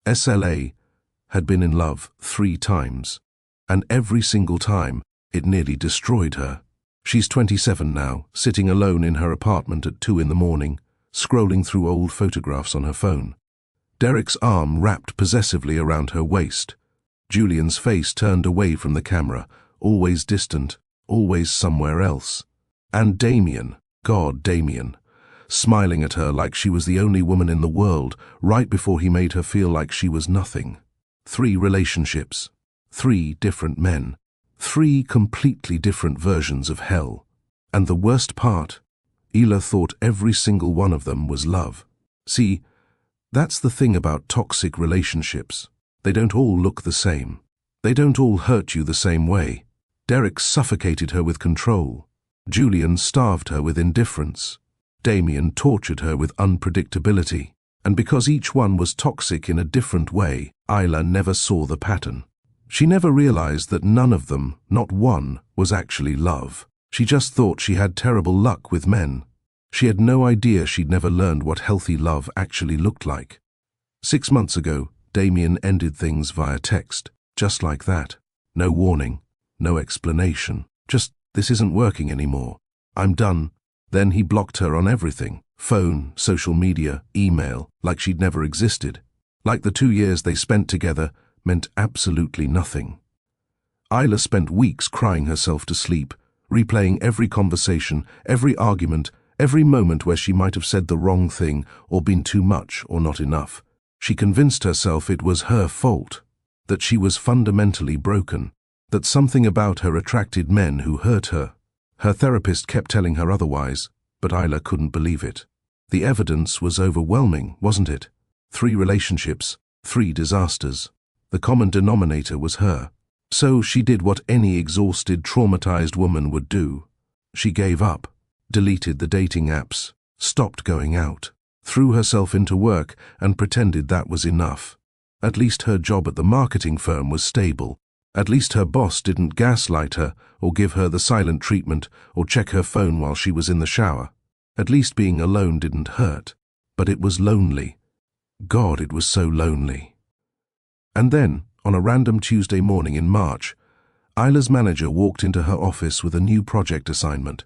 SLA had been in love 3 times, and every single time it nearly destroyed her. She's 27 now, sitting alone in her apartment at 2 in the morning, scrolling through old photographs on her phone. Derek's arm wrapped possessively around her waist. Julian's face turned away from the camera, always distant, always somewhere else. And Damien, God, Damien, smiling at her like she was the only woman in the world, right before he made her feel like she was nothing. 3 relationships, 3 different men, 3 completely different versions of hell. And the worst part, Isla thought every single one of them was love. See, that's the thing about toxic relationships. They don't all look the same. They don't all hurt you the same way. Derek suffocated her with control. Julian starved her with indifference. Damien tortured her with unpredictability. And because each one was toxic in a different way, Isla never saw the pattern. She never realized that none of them, not one, was actually love. She just thought she had terrible luck with men. She had no idea she'd never learned what healthy love actually looked like. 6 months ago, Damien ended things via text, just like that. No warning, no explanation. Just, this isn't working anymore. I'm done. Then he blocked her on everything. Phone, social media, email, like she'd never existed. Like the 2 years they spent together meant absolutely nothing. Isla spent weeks crying herself to sleep, replaying every conversation, every argument, every moment where she might have said the wrong thing or been too much or not enough. She convinced herself it was her fault, that she was fundamentally broken, that something about her attracted men who hurt her. Her therapist kept telling her otherwise, but Isla couldn't believe it. The evidence was overwhelming, wasn't it? 3 relationships, 3 disasters. The common denominator was her. So she did what any exhausted, traumatized woman would do. She gave up, deleted the dating apps, stopped going out, threw herself into work and pretended that was enough. At least her job at the marketing firm was stable. At least her boss didn't gaslight her or give her the silent treatment or check her phone while she was in the shower. At least being alone didn't hurt. But it was lonely. God, it was so lonely. And then, on a random Tuesday morning in March, Isla's manager walked into her office with a new project assignment.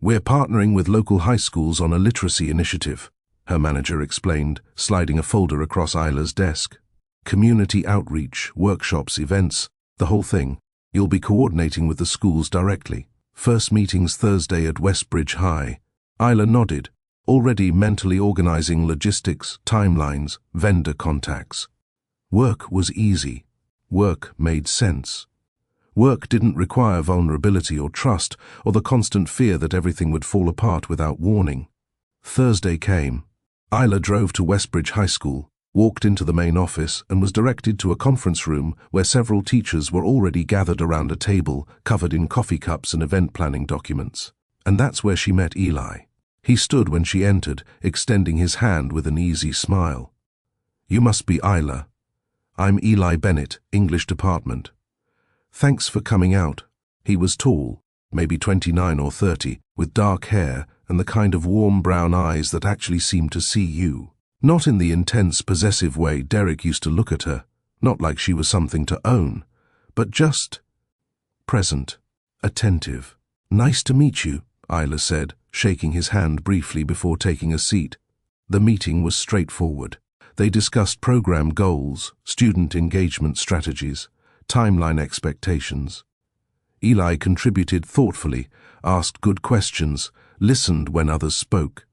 "We're partnering with local high schools on a literacy initiative," her manager explained, sliding a folder across Isla's desk. "Community outreach, workshops, events, the whole thing. You'll be coordinating with the schools directly. First meetings Thursday at Westbridge High." Isla nodded, already mentally organizing logistics, timelines, vendor contacts. Work was easy. Work made sense. Work didn't require vulnerability or trust or the constant fear that everything would fall apart without warning. Thursday came. Isla drove to Westbridge High School, walked into the main office and was directed to a conference room where several teachers were already gathered around a table covered in coffee cups and event planning documents. And that's where she met Eli. He stood when she entered, extending his hand with an easy smile. "You must be Isla. I'm Eli Bennett, English department. Thanks for coming out." He was tall, maybe 29 or 30, with dark hair and the kind of warm brown eyes that actually seemed to see you. Not in the intense, possessive way Derek used to look at her, not like she was something to own, but just present, attentive. "Nice to meet you," Isla said, shaking his hand briefly before taking a seat. The meeting was straightforward. They discussed program goals, student engagement strategies, timeline expectations. Eli contributed thoughtfully, asked good questions, listened when others spoke.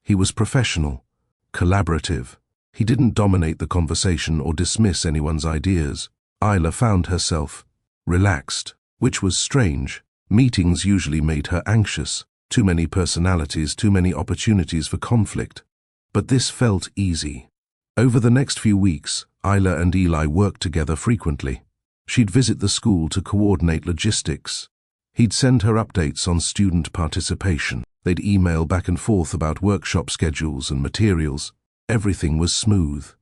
He was professional, collaborative. He didn't dominate the conversation or dismiss anyone's ideas. Isla found herself relaxed, which was strange. Meetings usually made her anxious. Too many personalities, too many opportunities for conflict. But this felt easy. Over the next few weeks, Isla and Eli worked together frequently. She'd visit the school to coordinate logistics. He'd send her updates on student participation. They'd email back and forth about workshop schedules and materials. Everything was smooth,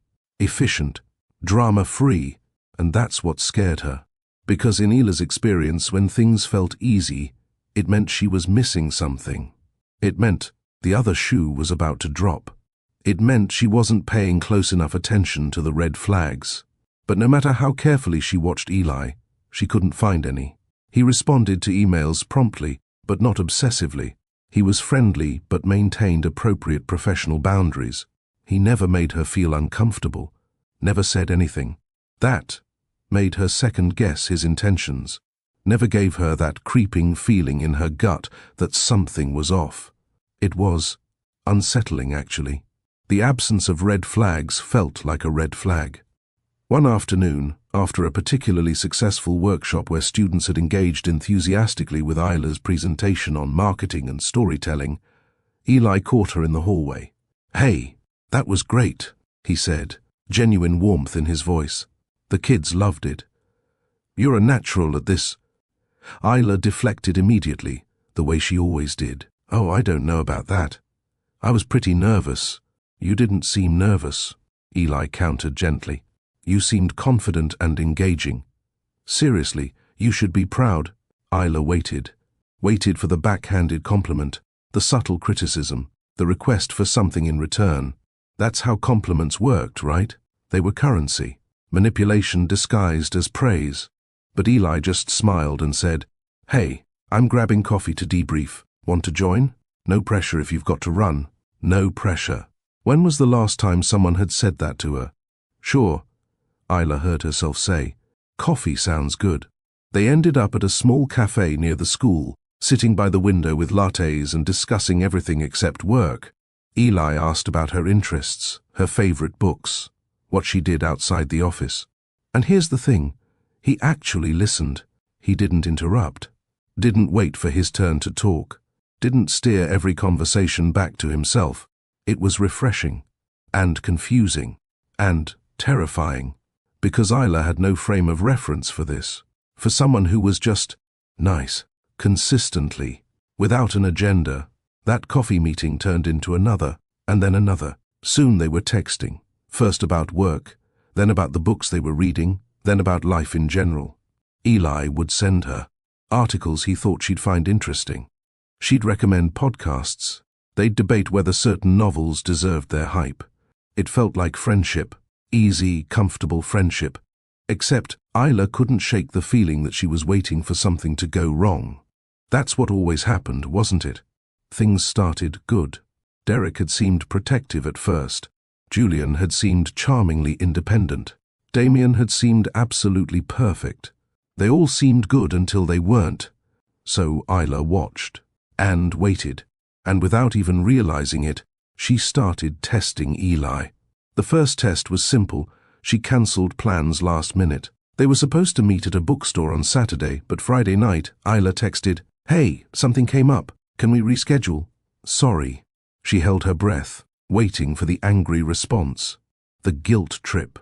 efficient, drama-free, and that's what scared her. Because in Ila's experience, when things felt easy, it meant she was missing something. It meant the other shoe was about to drop. It meant she wasn't paying close enough attention to the red flags. But no matter how carefully she watched Eli, she couldn't find any. He responded to emails promptly, but not obsessively. He was friendly but maintained appropriate professional boundaries. He never made her feel uncomfortable, never said anything. That made her second-guess his intentions, never gave her that creeping feeling in her gut that something was off. It was unsettling, actually. The absence of red flags felt like a red flag. One afternoon, after a particularly successful workshop where students had engaged enthusiastically with Isla's presentation on marketing and storytelling, Eli caught her in the hallway. "Hey, that was great," he said, genuine warmth in his voice. "The kids loved it. You're a natural at this." Isla deflected immediately, the way she always did. "Oh, I don't know about that. I was pretty nervous." "You didn't seem nervous," Eli countered gently. "You seemed confident and engaging. Seriously, you should be proud." Isla waited for the backhanded compliment, the subtle criticism, the request for something in return. That's how compliments worked, right? They were currency, manipulation disguised as praise. But Eli just smiled and said, "Hey, I'm grabbing coffee to debrief. Want to join? No pressure if you've got to run." No pressure. When was the last time someone had said that to her? "Sure," Isla heard herself say. "Coffee sounds good." They ended up at a small cafe near the school, sitting by the window with lattes and discussing everything except work. Eli asked about her interests, her favorite books, what she did outside the office. And here's the thing, he actually listened. He didn't interrupt, didn't wait for his turn to talk, didn't steer every conversation back to himself. It was refreshing, and confusing, and terrifying, because Isla had no frame of reference for this, for someone who was just nice, consistently, without an agenda. That coffee meeting turned into another, and then another. Soon they were texting, first about work, then about the books they were reading, then about life in general. Eli would send her articles he thought she'd find interesting. She'd recommend podcasts. They'd debate whether certain novels deserved their hype. It felt like friendship, easy, comfortable friendship. Except Isla couldn't shake the feeling that she was waiting for something to go wrong. That's what always happened, wasn't it? Things started good. Derek had seemed protective at first. Julian had seemed charmingly independent. Damien had seemed absolutely perfect. They all seemed good until they weren't. So Isla watched and waited, and without even realizing it, she started testing Eli. The first test was simple. She cancelled plans last minute. They were supposed to meet at a bookstore on Saturday, but Friday night, Isla texted, "Hey, something came up. Can we reschedule?" "Sorry." She held her breath, waiting for the angry response. The guilt trip.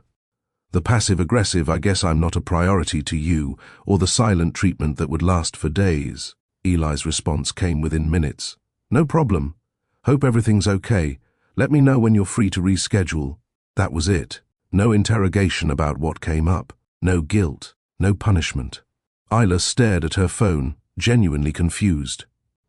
The passive-aggressive "I guess I'm not a priority to you," or the silent treatment that would last for days. Eli's response came within minutes. "No problem. Hope everything's okay. Let me know when you're free to reschedule." That was it. No interrogation about what came up. No guilt. No punishment. Isla stared at her phone, genuinely confused.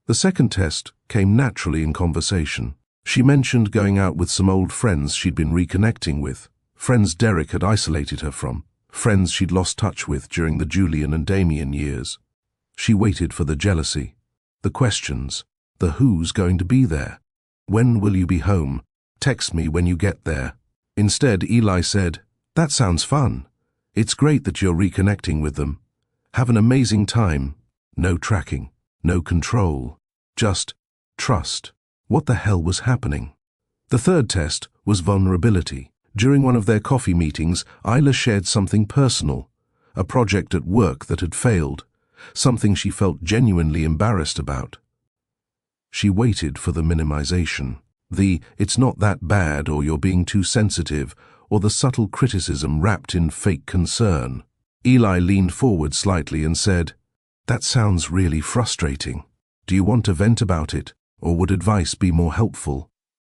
The second test came naturally in conversation. She mentioned going out with some old friends she'd been reconnecting with, friends Derek had isolated her from, friends she'd lost touch with during the Julian and Damien years. She waited for the jealousy, the questions, the who's going to be there. "When will you be home? Text me when you get there." Instead, Eli said, "That sounds fun. It's great that you're reconnecting with them. Have an amazing time." No tracking, no control, just trust. What the hell was happening? The third test was vulnerability. During one of their coffee meetings, Isla shared something personal, a project at work that had failed, something she felt genuinely embarrassed about. She waited for the minimization, the "it's not that bad" or "you're being too sensitive," or the subtle criticism wrapped in fake concern. Eli leaned forward slightly and said, "That sounds really frustrating. Do you want to vent about it, or would advice be more helpful?"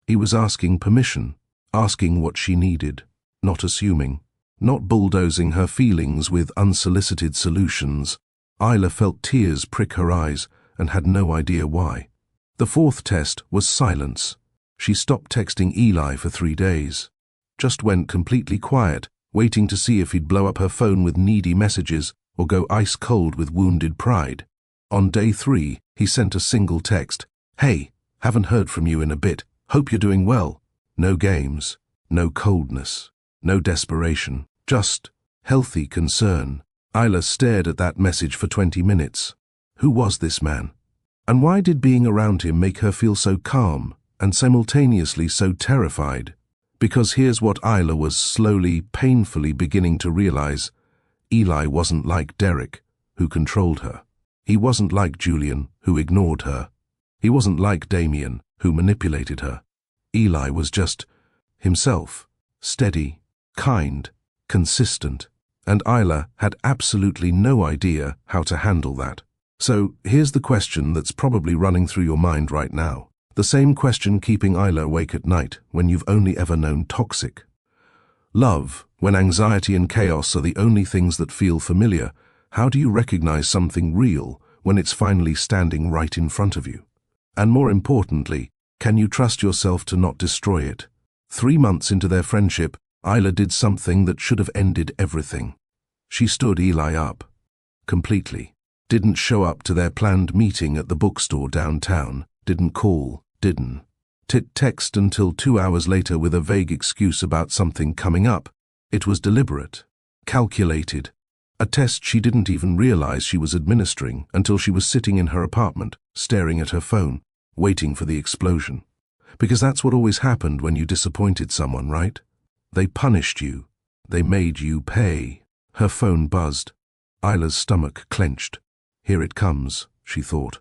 He was asking permission, asking what she needed, not assuming, not bulldozing her feelings with unsolicited solutions. Isla felt tears prick her eyes and had no idea why. The fourth test was silence. She stopped texting Eli for 3 days. Just went completely quiet, waiting to see if he'd blow up her phone with needy messages or go ice cold with wounded pride. On day 3, he sent a single text. "Hey, haven't heard from you in a bit. Hope you're doing well." No games, no coldness, no desperation, just healthy concern. Isla stared at that message for 20 minutes. Who was this man? And why did being around him make her feel so calm and simultaneously so terrified? Because here's what Isla was slowly, painfully beginning to realize. Eli wasn't like Derek, who controlled her. He wasn't like Julian, who ignored her. He wasn't like Damien, who manipulated her. Eli was just himself, steady, kind, consistent, and Isla had absolutely no idea how to handle that. So here's the question that's probably running through your mind right now. The same question keeping Isla awake at night when you've only ever known toxic. Love, when anxiety and chaos are the only things that feel familiar, how do you recognize something real when it's finally standing right in front of you? And more importantly, can you trust yourself to not destroy it? 3 months into their friendship, Isla did something that should have ended everything. She stood Eli up. Completely. Didn't show up to their planned meeting at the bookstore downtown. Didn't call. Didn't text until 2 hours later with a vague excuse about something coming up. It was deliberate. Calculated. A test she didn't even realize she was administering until she was sitting in her apartment, staring at her phone, waiting for the explosion. Because that's what always happened when you disappointed someone, right? They punished you. They made you pay. Her phone buzzed. Isla's stomach clenched. Here it comes, she thought.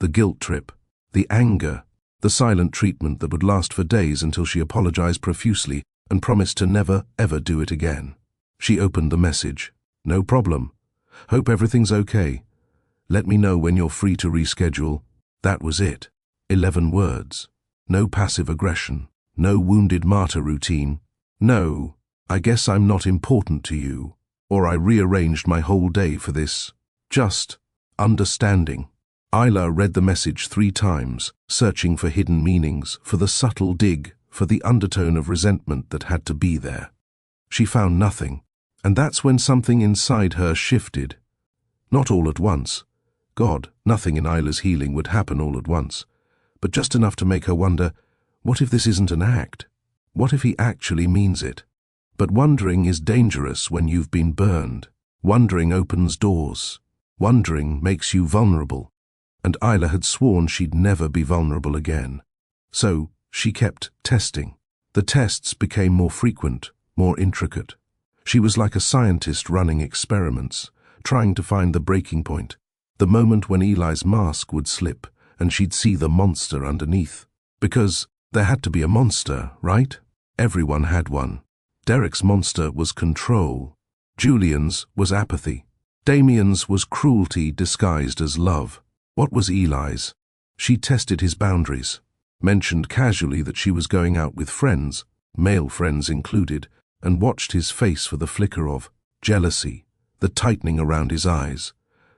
The guilt trip, the anger, the silent treatment that would last for days until she apologized profusely and promised to never, ever do it again. She opened the message. "No problem. Hope everything's okay. Let me know when you're free to reschedule." That was it. 11 words. No passive aggression. No wounded martyr routine. No, "I guess I'm not important to you," or "I rearranged my whole day for this." Just understanding. Isla read the message 3 times, searching for hidden meanings, for the subtle dig, for the undertone of resentment that had to be there. She found nothing, and that's when something inside her shifted. Not all at once. God, nothing in Isla's healing would happen all at once, but just enough to make her wonder, what if this isn't an act? What if he actually means it? But wondering is dangerous when you've been burned. Wondering opens doors. Wondering makes you vulnerable. And Isla had sworn she'd never be vulnerable again. So she kept testing. The tests became more frequent, more intricate. She was like a scientist running experiments, trying to find the breaking point, the moment when Eli's mask would slip and she'd see the monster underneath. Because there had to be a monster, right? Everyone had one. Derek's monster was control. Julian's was apathy. Damien's was cruelty disguised as love. What was Eli's? She tested his boundaries, mentioned casually that she was going out with friends, male friends included, and watched his face for the flicker of jealousy, the tightening around his eyes,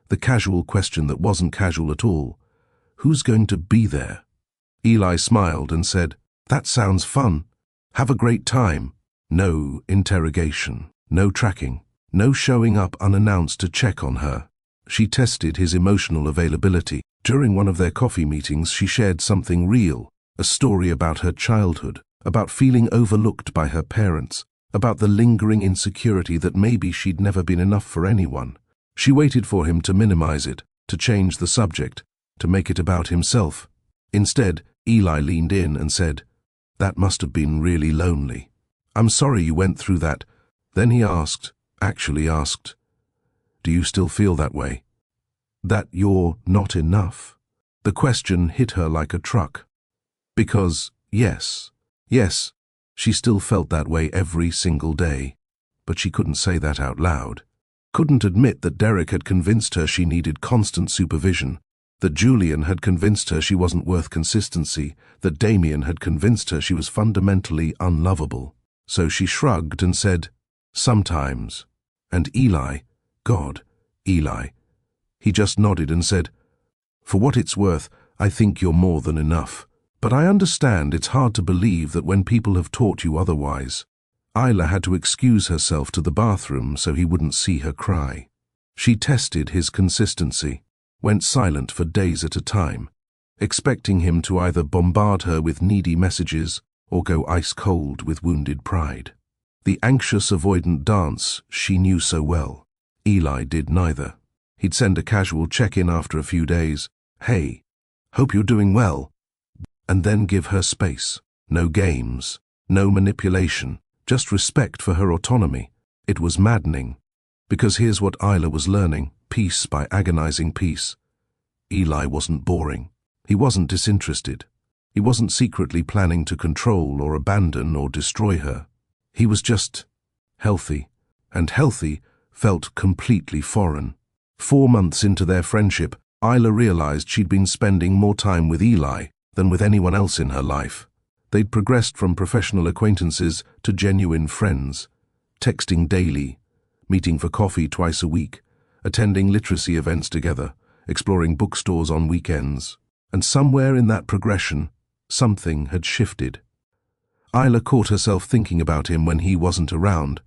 the casual question that wasn't casual at all. Who's going to be there? Eli smiled and said, "That sounds fun. Have a great time." No interrogation, no tracking, no showing up unannounced to check on her. She tested his emotional availability. During one of their coffee meetings, she shared something real, a story about her childhood, about feeling overlooked by her parents, about the lingering insecurity that maybe she'd never been enough for anyone. She waited for him to minimize it, to change the subject, to make it about himself. Instead, Eli leaned in and said, "That must have been really lonely. I'm sorry you went through that." Then he actually asked, "Do you still feel that way? That you're not enough?" The question hit her like a truck. Because, yes, she still felt that way every single day. But she couldn't say that out loud. Couldn't admit that Derek had convinced her she needed constant supervision, that Julian had convinced her she wasn't worth consistency, that Damien had convinced her she was fundamentally unlovable. So she shrugged and said, "Sometimes." And Eli, God, Eli. He just nodded and said, "For what it's worth, I think you're more than enough. But I understand it's hard to believe that when people have taught you otherwise. Isla had to excuse herself to the bathroom so he wouldn't see her cry. She tested his consistency, went silent for days at a time, expecting him to either bombard her with needy messages or go ice cold with wounded pride. The anxious, avoidant dance she knew so well. Eli did neither. He'd send a casual check-in after a few days. "Hey, hope you're doing well." And then give her space. No games, no manipulation, just respect for her autonomy. It was maddening. Because here's what Isla was learning, piece by agonizing piece. Eli wasn't boring. He wasn't disinterested. He wasn't secretly planning to control or abandon or destroy her. He was just healthy, and healthy felt completely foreign. 4 months into their friendship, Isla realized she'd been spending more time with Eli than with anyone else in her life. They'd progressed from professional acquaintances to genuine friends, texting daily, meeting for coffee twice a week, attending literacy events together, exploring bookstores on weekends. And somewhere in that progression, something had shifted. Isla caught herself thinking about him when he wasn't around,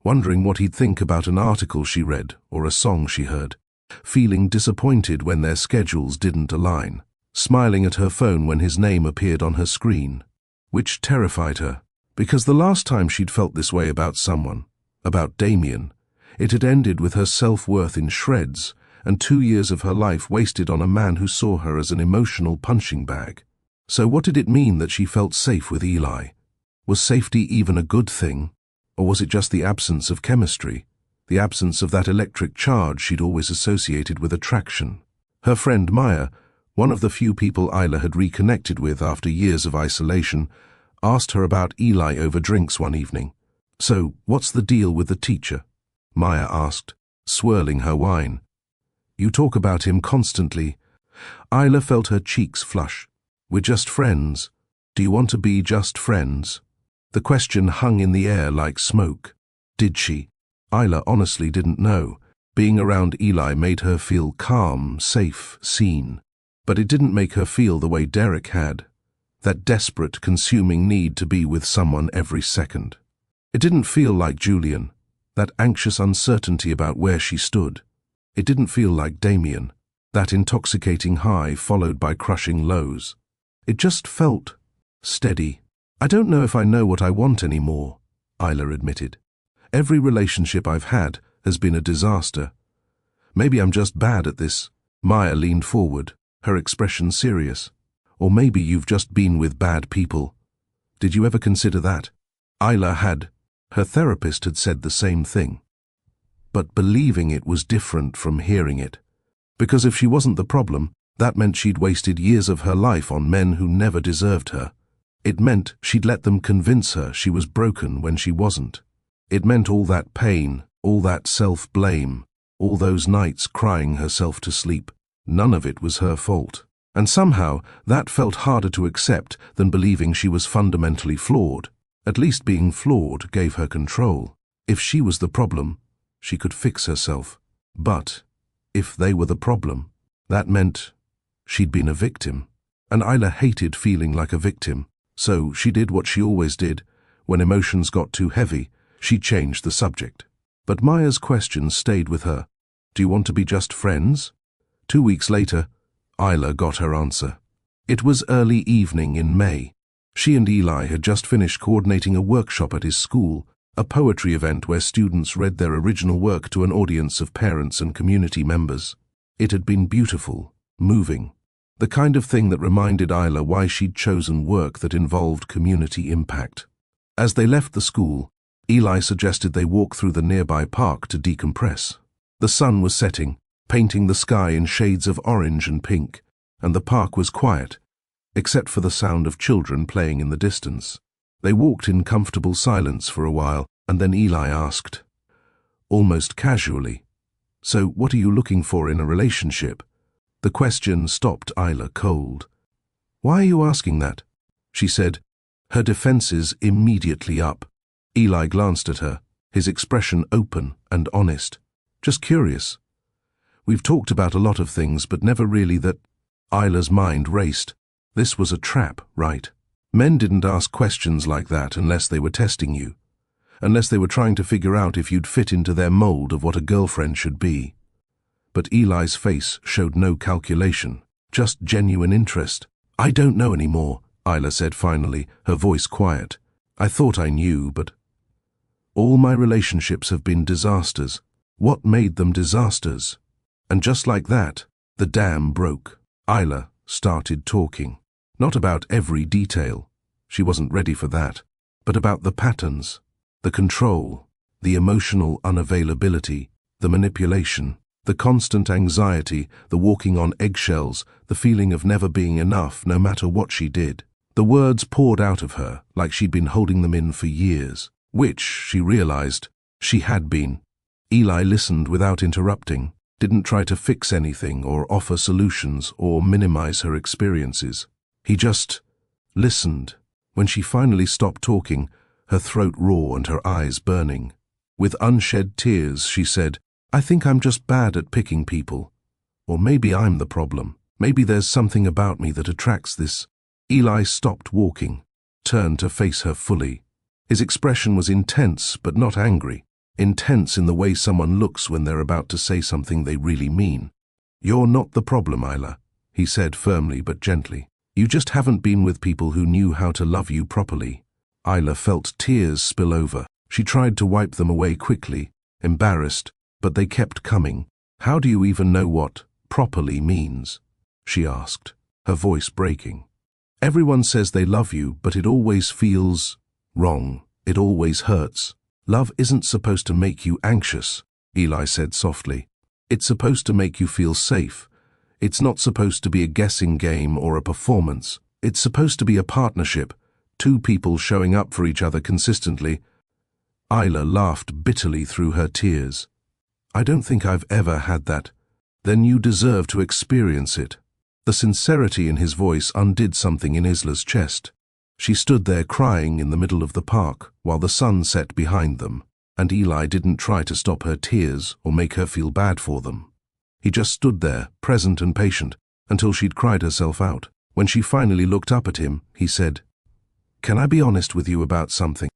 wondering what he'd think about an article she read or a song she heard, feeling disappointed when their schedules didn't align, smiling at her phone when his name appeared on her screen, which terrified her, because the last time she'd felt this way about someone, about Damien, it had ended with her self-worth in shreds and 2 years of her life wasted on a man who saw her as an emotional punching bag. So what did it mean that she felt safe with Eli? Was safety even a good thing? Or was it just the absence of chemistry, the absence of that electric charge she'd always associated with attraction? Her friend Maya, one of the few people Isla had reconnected with after years of isolation, asked her about Eli over drinks one evening. "So, what's the deal with the teacher?" Maya asked, swirling her wine. "You talk about him constantly." Isla felt her cheeks flush. "We're just friends. Do you want to be just friends?" The question hung in the air like smoke. Did she? Isla honestly didn't know. Being around Eli made her feel calm, safe, seen. But it didn't make her feel the way Derek had. That desperate, consuming need to be with someone every second. It didn't feel like Julian. That anxious uncertainty about where she stood. It didn't feel like Damien. That intoxicating high followed by crushing lows. It just felt steady. "I don't know if I know what I want anymore," Isla admitted. "Every relationship I've had has been a disaster. Maybe I'm just bad at this." Maya leaned forward, her expression serious. "Or maybe you've just been with bad people. Did you ever consider that?" Isla had. Her therapist had said the same thing. But believing it was different from hearing it. Because if she wasn't the problem, that meant she'd wasted years of her life on men who never deserved her. It meant she'd let them convince her she was broken when she wasn't. It meant all that pain, all that self-blame, all those nights crying herself to sleep. None of it was her fault. And somehow that felt harder to accept than believing she was fundamentally flawed. At least being flawed gave her control. If she was the problem, she could fix herself. But if they were the problem, that meant she'd been a victim. And Isla hated feeling like a victim. So she did what she always did. When emotions got too heavy, she changed the subject. But Maya's question stayed with her. "Do you want to be just friends?" 2 weeks later, Isla got her answer. It was early evening in May. She and Eli had just finished coordinating a workshop at his school, a poetry event where students read their original work to an audience of parents and community members. It had been beautiful, moving. The kind of thing that reminded Isla why she'd chosen work that involved community impact. As they left the school, Eli suggested they walk through the nearby park to decompress. The sun was setting, painting the sky in shades of orange and pink, and the park was quiet, except for the sound of children playing in the distance. They walked in comfortable silence for a while, and then Eli asked, almost casually, "So what are you looking for in a relationship?" The question stopped Isla cold. "Why are you asking that?" she said, her defenses immediately up. Eli glanced at her, his expression open and honest. "Just curious. We've talked about a lot of things, but never really that." Isla's mind raced. This was a trap, right? Men didn't ask questions like that unless they were testing you, unless they were trying to figure out if you'd fit into their mold of what a girlfriend should be. But Eli's face showed no calculation, just genuine interest. "I don't know anymore," Isla said finally, her voice quiet. "I thought I knew, but all my relationships have been disasters. What made them disasters?" And just like that, the dam broke. Isla started talking. Not about every detail, she wasn't ready for that, but about the patterns, the control, the emotional unavailability, the manipulation, the constant anxiety, the walking on eggshells, the feeling of never being enough no matter what she did. The words poured out of her like she'd been holding them in for years, which, she realized, she had been. Eli listened without interrupting, didn't try to fix anything or offer solutions or minimize her experiences. He just listened. When she finally stopped talking, her throat raw and her eyes burning. With unshed tears, she said, "I think I'm just bad at picking people. Or maybe I'm the problem. Maybe there's something about me that attracts this." Eli stopped walking, turned to face her fully. His expression was intense but not angry. Intense in the way someone looks when they're about to say something they really mean. "You're not the problem, Isla," he said firmly but gently. "You just haven't been with people who knew how to love you properly." Isla felt tears spill over. She tried to wipe them away quickly, embarrassed, but they kept coming. "How do you even know what properly means?" she asked, her voice breaking. "Everyone says they love you, but it always feels wrong. It always hurts. Love isn't supposed to make you anxious," Eli said softly. "It's supposed to make you feel safe. It's not supposed to be a guessing game or a performance. It's supposed to be a partnership, two people showing up for each other consistently." Isla laughed bitterly through her tears. "I don't think I've ever had that." "Then you deserve to experience it." The sincerity in his voice undid something in Isla's chest. She stood there crying in the middle of the park while the sun set behind them, and Eli didn't try to stop her tears or make her feel bad for them. He just stood there, present and patient, until she'd cried herself out. When she finally looked up at him, he said, "Can I be honest with you about something?"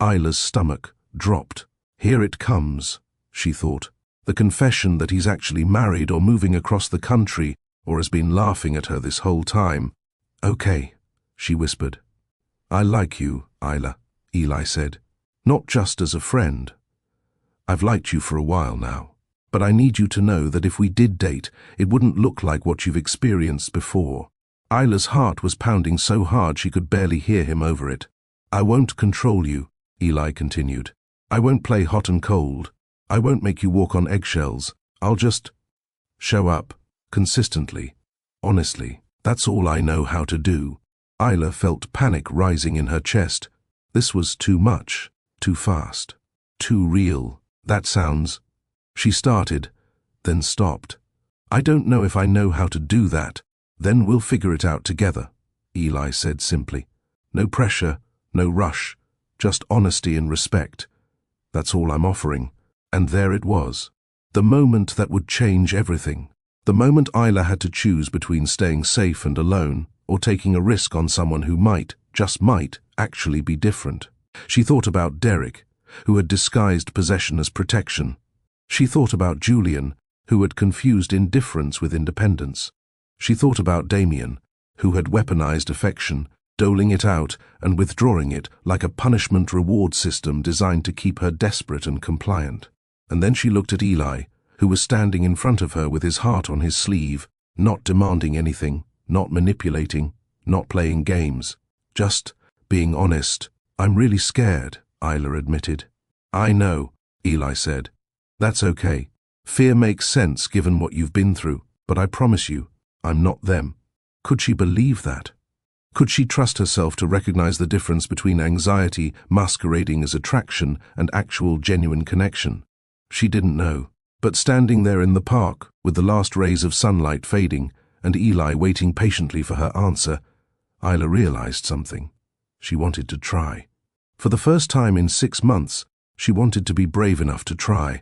Isla's stomach dropped. Here it comes, she thought. The confession that he's actually married or moving across the country or has been laughing at her this whole time. "Okay," she whispered. "I like you, Isla," Eli said. "Not just as a friend. I've liked you for a while now. But I need you to know that if we did date, it wouldn't look like what you've experienced before." Isla's heart was pounding so hard she could barely hear him over it. "I won't control you," Eli continued. "I won't play hot and cold. I won't make you walk on eggshells. I'll just show up, consistently, honestly. That's all I know how to do." Isla felt panic rising in her chest. This was too much, too fast, too real. "That sounds..." She started, then stopped. "I don't know if I know how to do that." "Then we'll figure it out together," Eli said simply. "No pressure, no rush, just honesty and respect. That's all I'm offering." And there it was. The moment that would change everything. The moment Isla had to choose between staying safe and alone or taking a risk on someone who might, just might, actually be different. She thought about Derek, who had disguised possession as protection. She thought about Julian, who had confused indifference with independence. She thought about Damien, who had weaponized affection, doling it out and withdrawing it like a punishment-reward system designed to keep her desperate and compliant. And then she looked at Eli, who was standing in front of her with his heart on his sleeve, not demanding anything, not manipulating, not playing games, just being honest. "I'm really scared," Isla admitted. "I know," Eli said. "That's okay. Fear makes sense given what you've been through, but I promise you, I'm not them." Could she believe that? Could she trust herself to recognize the difference between anxiety masquerading as attraction and actual genuine connection? She didn't know. But standing there in the park, with the last rays of sunlight fading, and Eli waiting patiently for her answer, Isla realized something. She wanted to try. For the first time in 6 months, she wanted to be brave enough to try.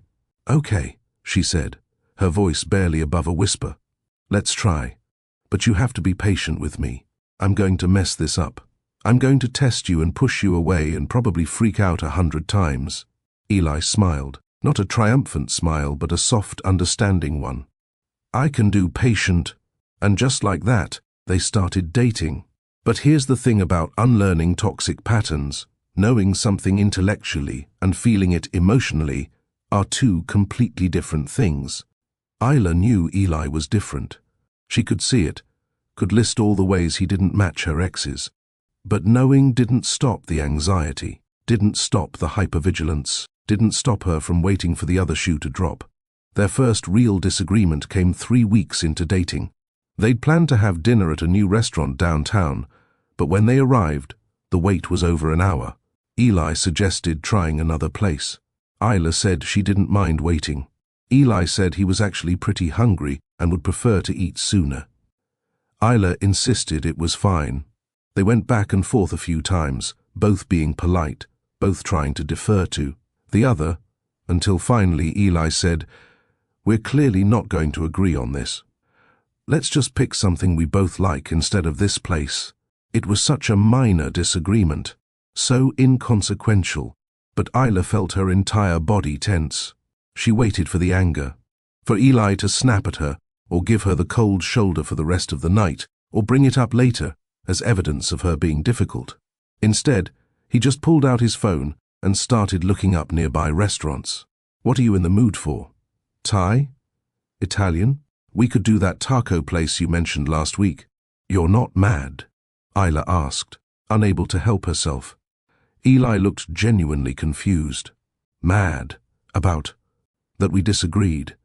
"Okay," she said, her voice barely above a whisper. "Let's try. But you have to be patient with me." I'm going to mess this up. I'm going to test you and push you away and probably freak out 100 times. Eli smiled, not a triumphant smile, but a soft, understanding one. I can do patient. And just like that, they started dating. But here's the thing about unlearning toxic patterns. Knowing something intellectually and feeling it emotionally are two completely different things. Isla knew Eli was different. She could see it, could list all the ways he didn't match her exes. But knowing didn't stop the anxiety, didn't stop the hypervigilance, didn't stop her from waiting for the other shoe to drop. Their first real disagreement came 3 weeks into dating. They'd planned to have dinner at a new restaurant downtown, but when they arrived, the wait was over an hour. Eli suggested trying another place. Isla said she didn't mind waiting. Eli said he was actually pretty hungry and would prefer to eat sooner. Isla insisted it was fine. They went back and forth a few times, both being polite, both trying to defer to the other, until finally Eli said, "We're clearly not going to agree on this. Let's just pick something we both like instead of this place." It was such a minor disagreement, so inconsequential, but Isla felt her entire body tense. She waited for the anger, for Eli to snap at her, or give her the cold shoulder for the rest of the night, or bring it up later as evidence of her being difficult. Instead, he just pulled out his phone and started looking up nearby restaurants. "What are you in the mood for? Thai? Italian? We could do that taco place you mentioned last week." "You're not mad?" Isla asked, unable to help herself. Eli looked genuinely confused. "Mad? About that we disagreed?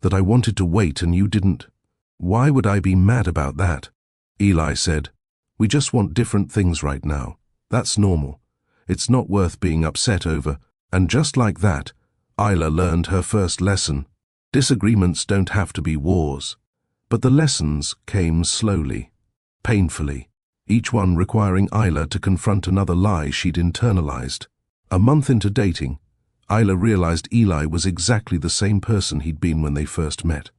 That I wanted to wait and you didn't? Why would I be mad about that?" Eli said, "We just want different things right now. That's normal. It's not worth being upset over." And just like that, Isla learned her first lesson. Disagreements don't have to be wars. But the lessons came slowly, painfully, each one requiring Isla to confront another lie she'd internalized. A month into dating, Isla realized Eli was exactly the same person he'd been when they first met.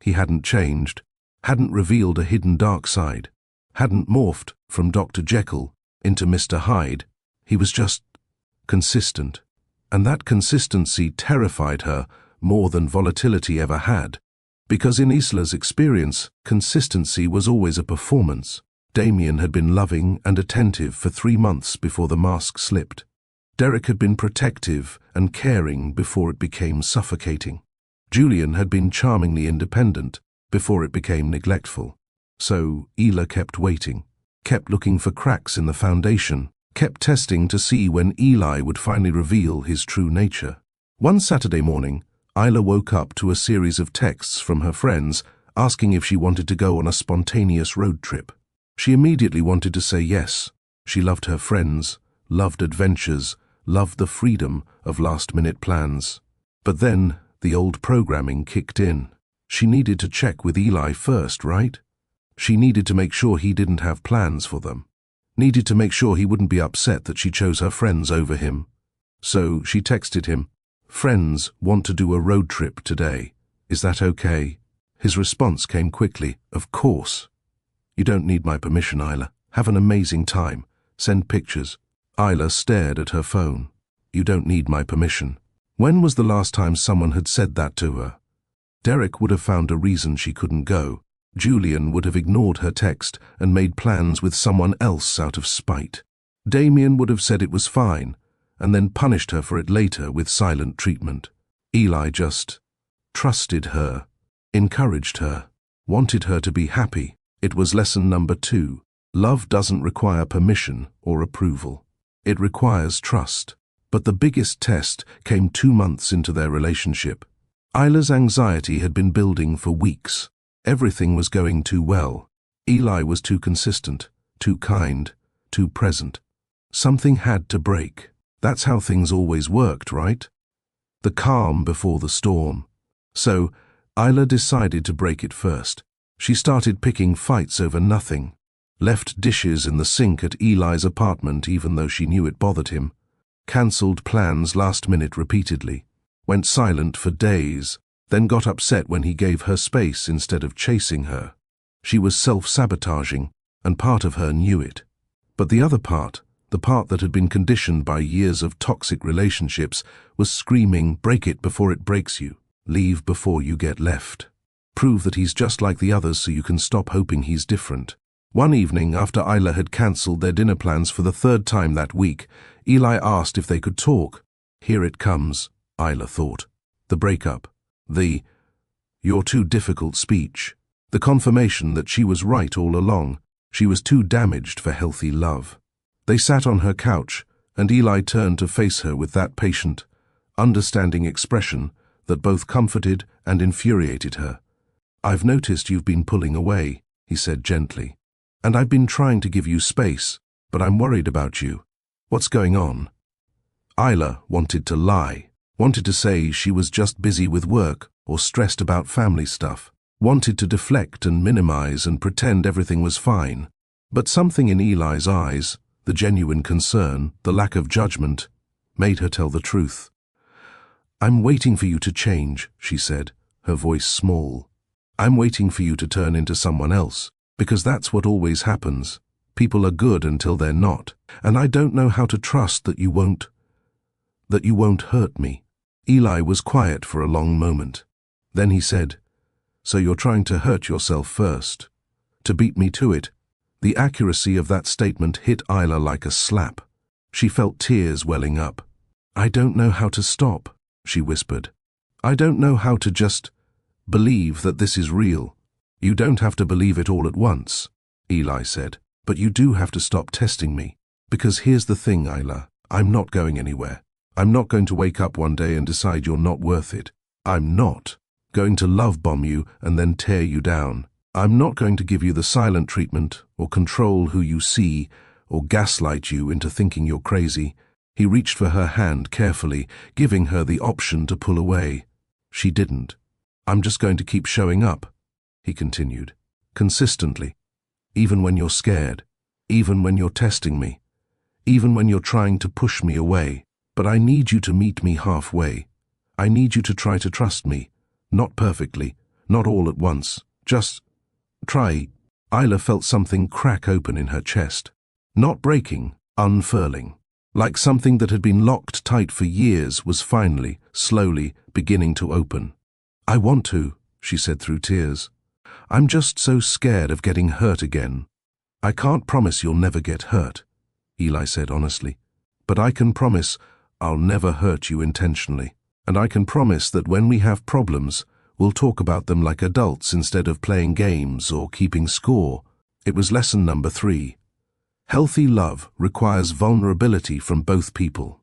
He hadn't changed, hadn't revealed a hidden dark side, hadn't morphed from Dr. Jekyll into Mr. Hyde. He was just consistent. And that consistency terrified her more than volatility ever had, because in Isla's experience, consistency was always a performance. Damien had been loving and attentive for 3 months before the mask slipped. Derek had been protective and caring before it became suffocating. Julian had been charmingly independent before it became neglectful. So Isla kept waiting, kept looking for cracks in the foundation, kept testing to see when Eli would finally reveal his true nature. One Saturday morning, Isla woke up to a series of texts from her friends asking if she wanted to go on a spontaneous road trip. She immediately wanted to say yes. She loved her friends, loved adventures, loved the freedom of last-minute plans. But then the old programming kicked in. She needed to check with Eli first, right? She needed to make sure he didn't have plans for them. Needed to make sure he wouldn't be upset that she chose her friends over him. So she texted him, "Friends want to do a road trip today. Is that okay?" His response came quickly, "Of course." "You don't need my permission, Isla. Have an amazing time. Send pictures." Isla stared at her phone. "You don't need my permission." When was the last time someone had said that to her? Derek would have found a reason she couldn't go. Julian would have ignored her text and made plans with someone else out of spite. Damien would have said it was fine, and then punished her for it later with silent treatment. Eli just trusted her, encouraged her, wanted her to be happy. It was lesson number 2. Love doesn't require permission or approval. It requires trust. But the biggest test came 2 months into their relationship. Isla's anxiety had been building for weeks. Everything was going too well. Eli was too consistent, too kind, too present. Something had to break. That's how things always worked, right? The calm before the storm. So, Isla decided to break it first. She started picking fights over nothing. Left dishes in the sink at Eli's apartment even though she knew it bothered him. Cancelled plans last minute repeatedly. Went silent for days, then got upset when he gave her space instead of chasing her. She was self-sabotaging, and part of her knew it. But the other part, the part that had been conditioned by years of toxic relationships, was screaming, break it before it breaks you. Leave before you get left. Prove that he's just like the others so you can stop hoping he's different. One evening, after Isla had cancelled their dinner plans for the third time that week, Eli asked if they could talk. Here it comes, Isla thought. The breakup. The "you're too difficult" speech. The confirmation that she was right all along. She was too damaged for healthy love. They sat on her couch, and Eli turned to face her with that patient, understanding expression that both comforted and infuriated her. "I've noticed you've been pulling away," he said gently. "And I've been trying to give you space, but I'm worried about you. What's going on?" Isla wanted to lie, wanted to say she was just busy with work or stressed about family stuff, wanted to deflect and minimize and pretend everything was fine. But something in Eli's eyes, the genuine concern, the lack of judgment, made her tell the truth. "I'm waiting for you to change," she said, her voice small. "I'm waiting for you to turn into someone else, because that's what always happens. People are good until they're not, and I don't know how to trust that you won't hurt me." Eli was quiet for a long moment. Then he said, "So you're trying to hurt yourself first, to beat me to it." The accuracy of that statement hit Isla like a slap. She felt tears welling up. "I don't know how to stop," she whispered. "I don't know how to just believe that this is real." "You don't have to believe it all at once," Eli said, "but you do have to stop testing me. Because here's the thing, Isla, I'm not going anywhere. I'm not going to wake up one day and decide you're not worth it. I'm not going to love bomb you and then tear you down. I'm not going to give you the silent treatment or control who you see or gaslight you into thinking you're crazy." He reached for her hand carefully, giving her the option to pull away. She didn't. "I'm just going to keep showing up," he continued, "consistently. Even when you're scared, even when you're testing me, even when you're trying to push me away. But I need you to meet me halfway. I need you to try to trust me. Not perfectly, not all at once. Just try." Isla felt something crack open in her chest. Not breaking, unfurling. Like something that had been locked tight for years was finally, slowly, beginning to open. "I want to," she said through tears. "I'm just so scared of getting hurt again." "I can't promise you'll never get hurt," Eli said honestly. "But I can promise I'll never hurt you intentionally. And I can promise that when we have problems, we'll talk about them like adults instead of playing games or keeping score." It was lesson number 3. Healthy love requires vulnerability from both people.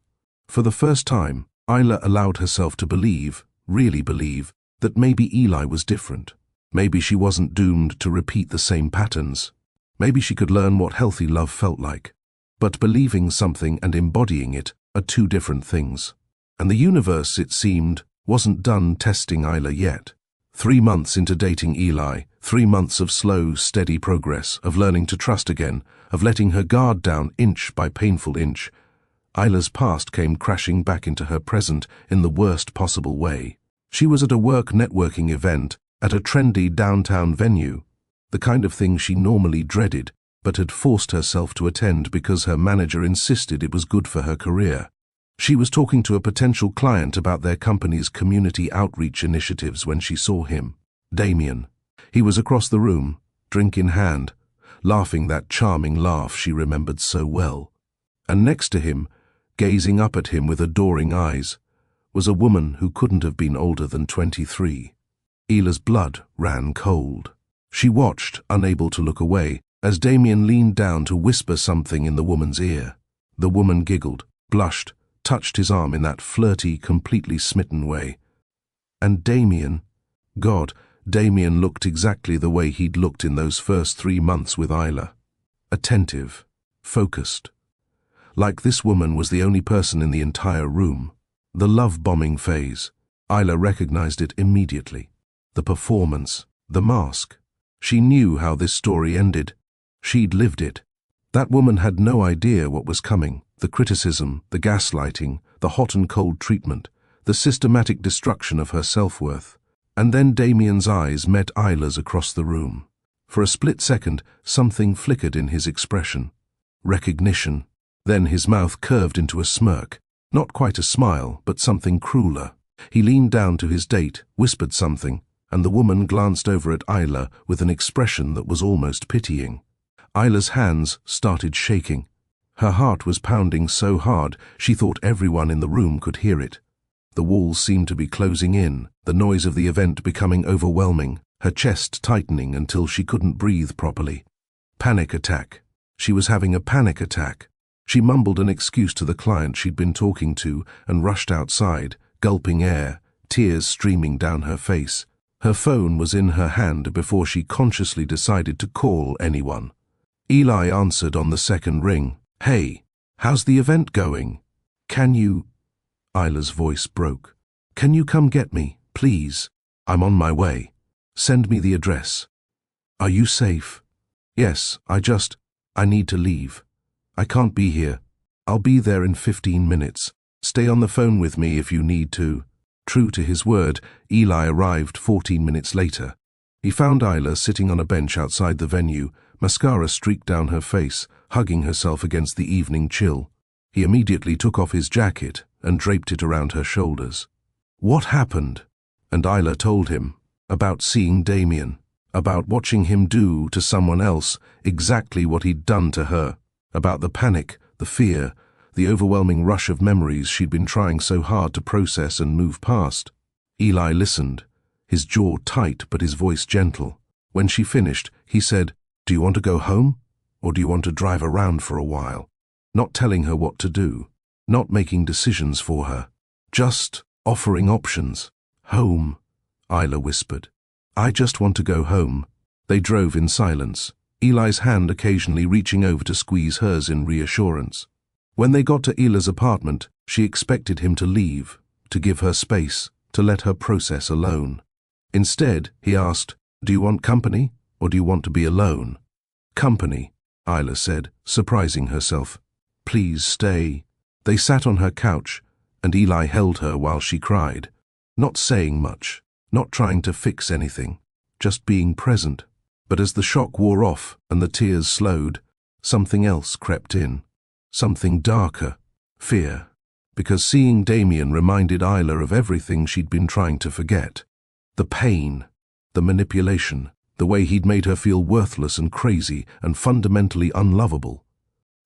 For the first time, Isla allowed herself to believe, really believe, that maybe Eli was different. Maybe she wasn't doomed to repeat the same patterns. Maybe she could learn what healthy love felt like. But believing something and embodying it are two different things. And the universe, it seemed, wasn't done testing Isla yet. 3 months into dating Eli, 3 months of slow, steady progress, of learning to trust again, of letting her guard down inch by painful inch, Isla's past came crashing back into her present in the worst possible way. She was at a work networking event at a trendy downtown venue, the kind of thing she normally dreaded, but had forced herself to attend because her manager insisted it was good for her career. She was talking to a potential client about their company's community outreach initiatives when she saw him, Damien. He was across the room, drink in hand, laughing that charming laugh she remembered so well. And next to him, gazing up at him with adoring eyes, was a woman who couldn't have been older than 23. Ila's blood ran cold. She watched, unable to look away, as Damien leaned down to whisper something in the woman's ear. The woman giggled, blushed, touched his arm in that flirty, completely smitten way. And Damien, God, Damien looked exactly the way he'd looked in those first 3 months with Isla. Attentive, focused. Like this woman was the only person in the entire room. The love-bombing phase. Isla recognized it immediately. The performance, the mask. She knew how this story ended. She'd lived it. That woman had no idea what was coming. The criticism, the gaslighting, the hot and cold treatment, the systematic destruction of her self-worth. And then Damien's eyes met Isla's across the room. For a split second, something flickered in his expression. Recognition. Then his mouth curved into a smirk. Not quite a smile, but something crueler. He leaned down to his date, whispered something, and the woman glanced over at Isla with an expression that was almost pitying. Isla's hands started shaking. Her heart was pounding so hard she thought everyone in the room could hear it. The walls seemed to be closing in, the noise of the event becoming overwhelming, her chest tightening until she couldn't breathe properly. Panic attack. She was having a panic attack. She mumbled an excuse to the client she'd been talking to and rushed outside, gulping air, tears streaming down her face. Her phone was in her hand before she consciously decided to call anyone. Eli answered on the second ring. "Hey, how's the event going? Can you—" Isla's voice broke. "Can you come get me, please? I'm on my way. Send me the address." "Are you safe?" "Yes, I need to leave. I can't be here. I'll be there in 15 minutes. Stay on the phone with me if you need to." True to his word, Eli arrived 14 minutes later. He found Isla sitting on a bench outside the venue, mascara streaked down her face, hugging herself against the evening chill. He immediately took off his jacket and draped it around her shoulders. "What happened?" And Isla told him about seeing Damien, about watching him do to someone else exactly what he'd done to her, about the panic, the fear, the overwhelming rush of memories she'd been trying so hard to process and move past. Eli listened, his jaw tight but his voice gentle. When she finished, he said, "Do you want to go home, or do you want to drive around for a while?" Not telling her what to do, not making decisions for her, just offering options. "Home," Isla whispered. "I just want to go home." They drove in silence, Eli's hand occasionally reaching over to squeeze hers in reassurance. When they got to Isla's apartment, she expected him to leave, to give her space, to let her process alone. Instead, he asked, "Do you want company, or do you want to be alone?" "Company," Isla said, surprising herself. "Please stay." They sat on her couch, and Eli held her while she cried, not saying much, not trying to fix anything, just being present. But as the shock wore off and the tears slowed, something else crept in. Something darker, fear, because seeing Damien reminded Isla of everything she'd been trying to forget. The pain, the manipulation, the way he'd made her feel worthless and crazy and fundamentally unlovable.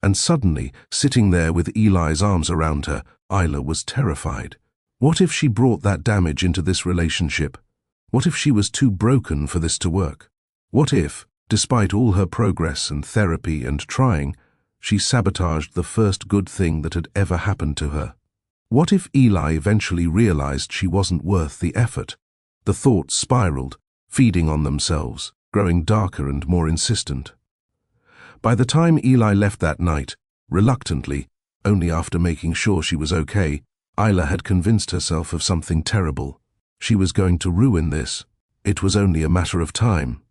And suddenly, sitting there with Eli's arms around her, Isla was terrified. What if she brought that damage into this relationship? What if she was too broken for this to work? What if, despite all her progress and therapy and trying, she sabotaged the first good thing that had ever happened to her? What if Eli eventually realized she wasn't worth the effort? The thoughts spiraled, feeding on themselves, growing darker and more insistent. By the time Eli left that night, reluctantly, only after making sure she was okay, Isla had convinced herself of something terrible. She was going to ruin this. It was only a matter of time.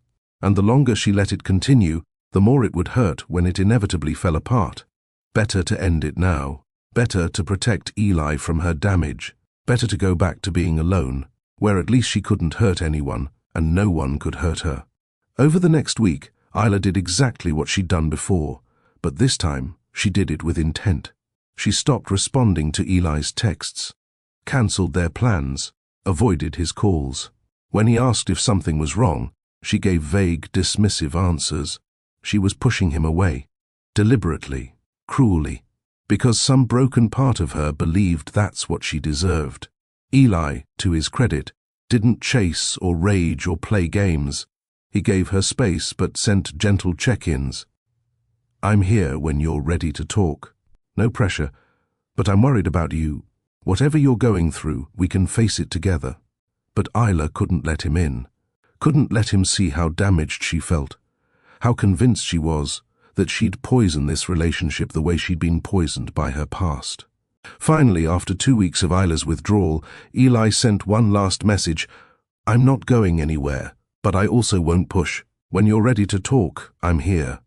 And the longer she let it continue, the more it would hurt when it inevitably fell apart. Better to end it now. Better to protect Eli from her damage. Better to go back to being alone, where at least she couldn't hurt anyone, and no one could hurt her. Over the next week, Isla did exactly what she'd done before, but this time she did it with intent. She stopped responding to Eli's texts, cancelled their plans, avoided his calls. When he asked if something was wrong, she gave vague, dismissive answers. She was pushing him away, deliberately, cruelly, because some broken part of her believed that's what she deserved. Eli, to his credit, didn't chase or rage or play games. He gave her space but sent gentle check-ins. "I'm here when you're ready to talk. No pressure, but I'm worried about you. Whatever you're going through, we can face it together." But Isla couldn't let him in, couldn't let him see how damaged she felt, how convinced she was that she'd poison this relationship the way she'd been poisoned by her past. Finally, after 2 weeks of Isla's withdrawal, Eli sent one last message. "I'm not going anywhere, but I also won't push. When you're ready to talk, I'm here.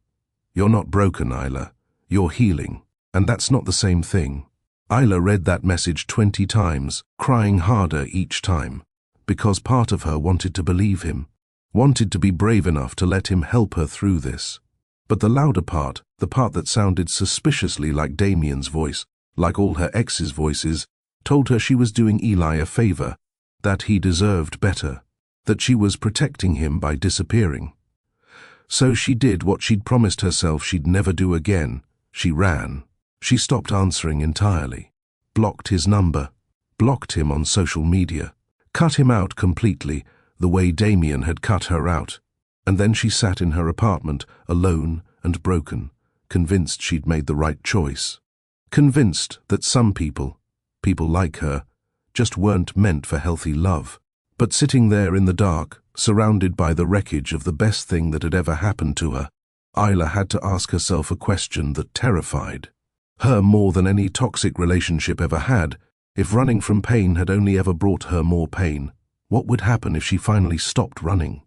You're not broken, Isla. You're healing, and that's not the same thing." Isla read that message 20 times, crying harder each time, because part of her wanted to believe him. wanted to be brave enough to let him help her through this. But the louder part, the part that sounded suspiciously like Damien's voice, like all her ex's voices, told her she was doing Eli a favor, that he deserved better, that she was protecting him by disappearing. So she did what she'd promised herself she'd never do again. She ran. She stopped answering entirely, blocked his number, blocked him on social media, cut him out completely, the way Damien had cut her out. And then she sat in her apartment, alone and broken, convinced she'd made the right choice. Convinced that some people like her, just weren't meant for healthy love. But sitting there in the dark, surrounded by the wreckage of the best thing that had ever happened to her, Isla had to ask herself a question that terrified her more than any toxic relationship ever had. If running from pain had only ever brought her more pain, what would happen if she finally stopped running?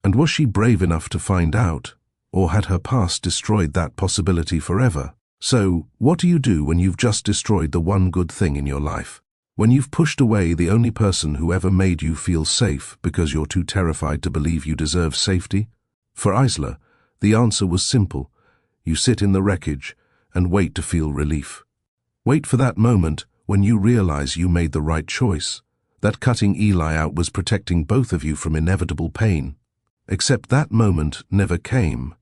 And was she brave enough to find out, or had her past destroyed that possibility forever? So, what do you do when you've just destroyed the one good thing in your life? When you've pushed away the only person who ever made you feel safe because you're too terrified to believe you deserve safety? For Isla, the answer was simple. You sit in the wreckage and wait to feel relief. Wait for that moment when you realize you made the right choice, that cutting Eli out was protecting both of you from inevitable pain. Except that moment never came.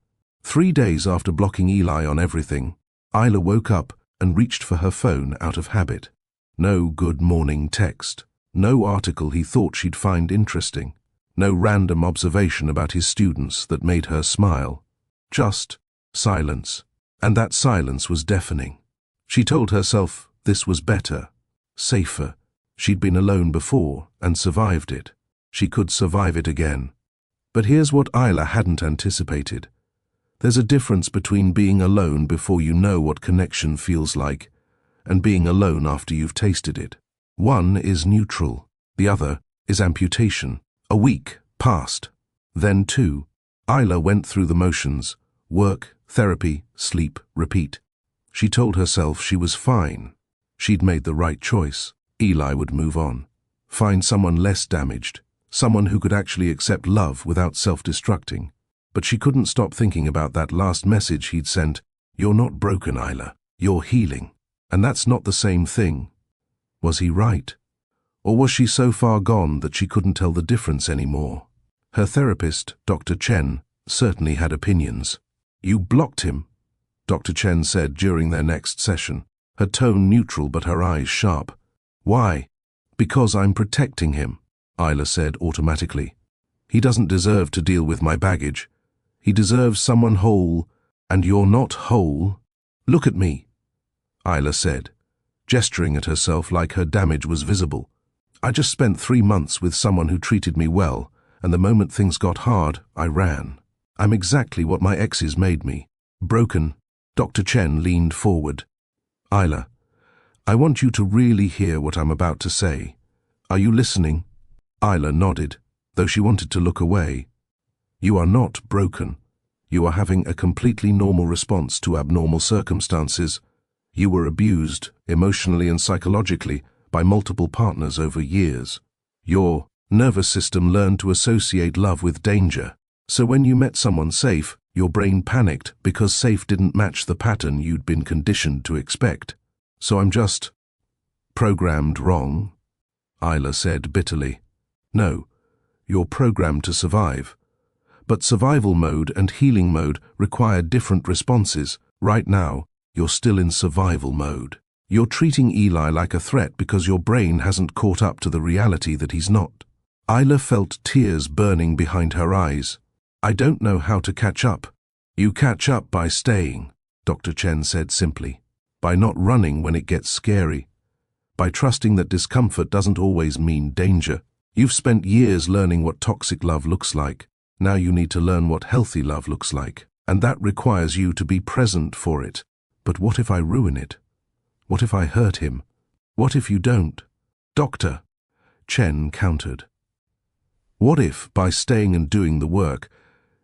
3 days after blocking Eli on everything, Isla woke up and reached for her phone out of habit. No good morning text, no article he thought she'd find interesting, no random observation about his students that made her smile. Just silence. And that silence was deafening. She told herself this was better, safer. She'd been alone before and survived it. She could survive it again. But here's what Isla hadn't anticipated. There's a difference between being alone before you know what connection feels like and being alone after you've tasted it. One is neutral, the other is amputation. A week passed. Then 2. Isla went through the motions: work, therapy, sleep, repeat. She told herself she was fine. She'd made the right choice. Eli would move on. Find someone less damaged, someone who could actually accept love without self-destructing. But she couldn't stop thinking about that last message he'd sent. You're not broken, Isla. You're healing. And that's not the same thing. Was he right? Or was she so far gone that she couldn't tell the difference anymore? Her therapist, Dr. Chen, certainly had opinions. You blocked him, Dr. Chen said during their next session, her tone neutral but her eyes sharp. Why? Because I'm protecting him, Isla said automatically. He doesn't deserve to deal with my baggage. He deserves someone whole, and you're not whole. Look at me, Isla said, gesturing at herself like her damage was visible. I just spent 3 months with someone who treated me well, and the moment things got hard, I ran. I'm exactly what my exes made me. Broken. Dr. Chen leaned forward. Isla, I want you to really hear what I'm about to say. Are you listening? Isla nodded, though she wanted to look away. You are not broken. You are having a completely normal response to abnormal circumstances. You were abused, emotionally and psychologically, by multiple partners over years. Your nervous system learned to associate love with danger. So when you met someone safe, your brain panicked because safe didn't match the pattern you'd been conditioned to expect. So I'm just programmed wrong, Isla said bitterly. No, you're programmed to survive. But survival mode and healing mode require different responses. Right now, you're still in survival mode. You're treating Eli like a threat because your brain hasn't caught up to the reality that he's not. Isla felt tears burning behind her eyes. I don't know how to catch up. You catch up by staying, Dr. Chen said simply. By not running when it gets scary. By trusting that discomfort doesn't always mean danger. You've spent years learning what toxic love looks like. Now you need to learn what healthy love looks like. And that requires you to be present for it. But what if I ruin it? What if I hurt him? What if you don't? Doctor, Chen countered. What if, by staying and doing the work,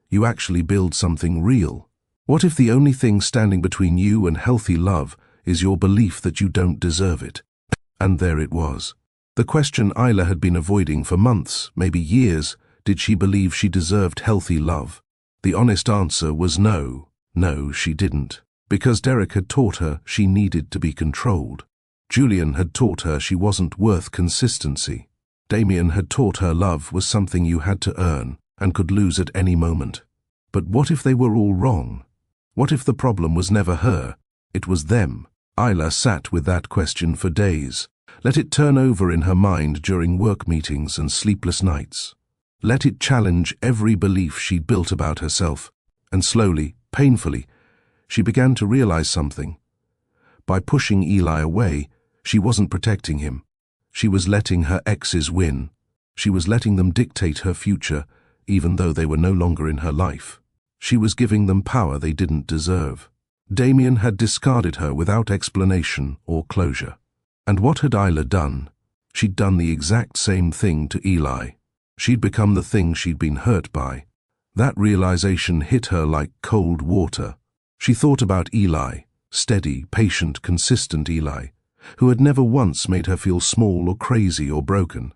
you actually build something real? What if the only thing standing between you and healthy love is your belief that you don't deserve it? And there it was. The question Isla had been avoiding for months, maybe years. Did she believe she deserved healthy love? The honest answer was no. No, she didn't. Because Derek had taught her she needed to be controlled. Julian had taught her she wasn't worth consistency. Damien had taught her love was something you had to earn and could lose at any moment. But what if they were all wrong? What if the problem was never her? It was them. Isla sat with that question for days. Let it turn over in her mind during work meetings and sleepless nights. Let it challenge every belief she'd built about herself. And slowly, painfully, she began to realize something. By pushing Eli away, she wasn't protecting him. She was letting her exes win. She was letting them dictate her future, even though they were no longer in her life. She was giving them power they didn't deserve. Damien had discarded her without explanation or closure. And what had Isla done? She'd done the exact same thing to Eli. She'd become the thing she'd been hurt by. That realization hit her like cold water. She thought about Eli, steady, patient, consistent Eli, who had never once made her feel small or crazy or broken,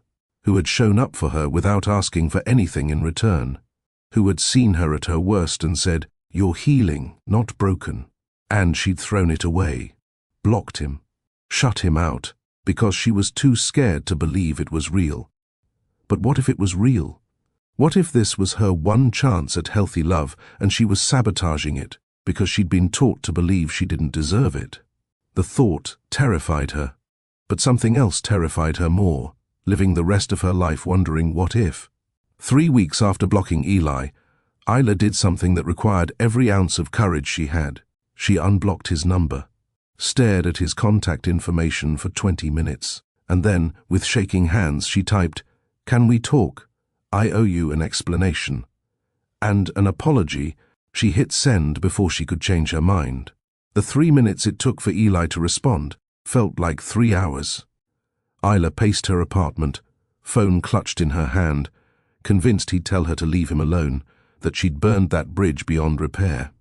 who had shown up for her without asking for anything in return, who had seen her at her worst and said, "You're healing, not broken." And she'd thrown it away, blocked him, shut him out, because she was too scared to believe it was real. But what if it was real? What if this was her one chance at healthy love and she was sabotaging it because she'd been taught to believe she didn't deserve it? The thought terrified her, but something else terrified her more, living the rest of her life wondering what if. 3 weeks after blocking Eli, Isla did something that required every ounce of courage she had. She unblocked his number, stared at his contact information for 20 minutes, and then, with shaking hands, she typed, "Can we talk? I owe you an explanation." And an apology. She hit send before she could change her mind. The 3 minutes it took for Eli to respond felt like 3 hours. Isla paced her apartment, phone clutched in her hand, convinced he'd tell her to leave him alone, that she'd burned that bridge beyond repair.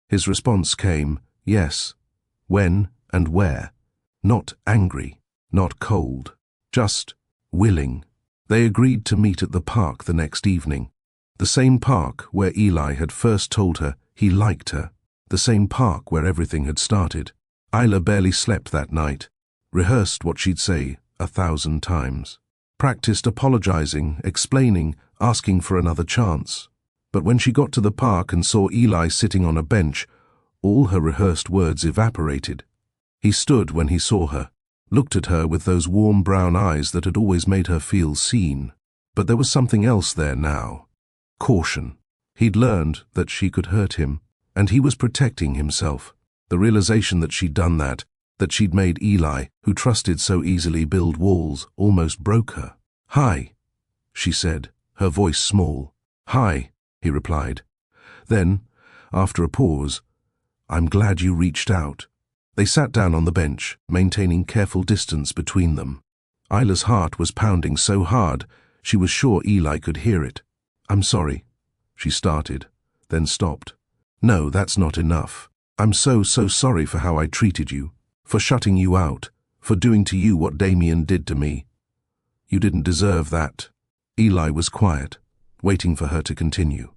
His response came, yes. When and where? Not angry, not cold, just willing. They agreed to meet at the park the next evening. The same park where Eli had first told her he liked her. The same park where everything had started. Isla barely slept that night, rehearsed what she'd say 1,000 times. Practiced apologizing, explaining, asking for another chance. But when she got to the park and saw Eli sitting on a bench, all her rehearsed words evaporated. He stood when he saw her, looked at her with those warm brown eyes that had always made her feel seen. But there was something else there now. Caution. He'd learned that she could hurt him, and he was protecting himself. The realization that she'd done that she'd made Eli, who trusted so easily, build walls, almost broke her. "Hi," she said, her voice small. "Hi," he replied. Then, after a pause, "I'm glad you reached out." They sat down on the bench, maintaining careful distance between them. Isla's heart was pounding so hard, she was sure Eli could hear it. "I'm sorry," she started, then stopped. "No, that's not enough. I'm so sorry for how I treated you, for shutting you out, for doing to you what Damien did to me. You didn't deserve that." Eli was quiet, waiting for her to continue.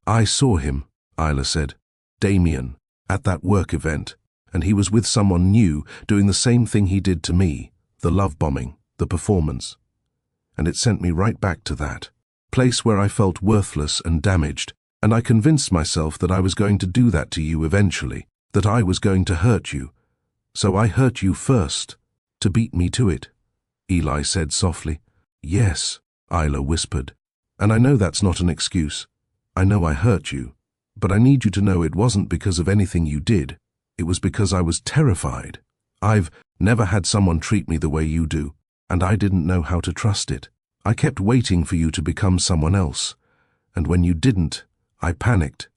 "I saw him," Isla said. "Damien, at that work event, and he was with someone new, doing the same thing he did to me, the love bombing, the performance. And it sent me right back to that place where I felt worthless and damaged, and I convinced myself that I was going to do that to you eventually, that I was going to hurt you. So I hurt you first, to beat me to it," Eli said softly. "Yes," Isla whispered. "And I know that's not an excuse. I know I hurt you. But I need you to know it wasn't because of anything you did. It was because I was terrified. I've never had someone treat me the way you do, and I didn't know how to trust it. I kept waiting for you to become someone else, and when you didn't, I panicked."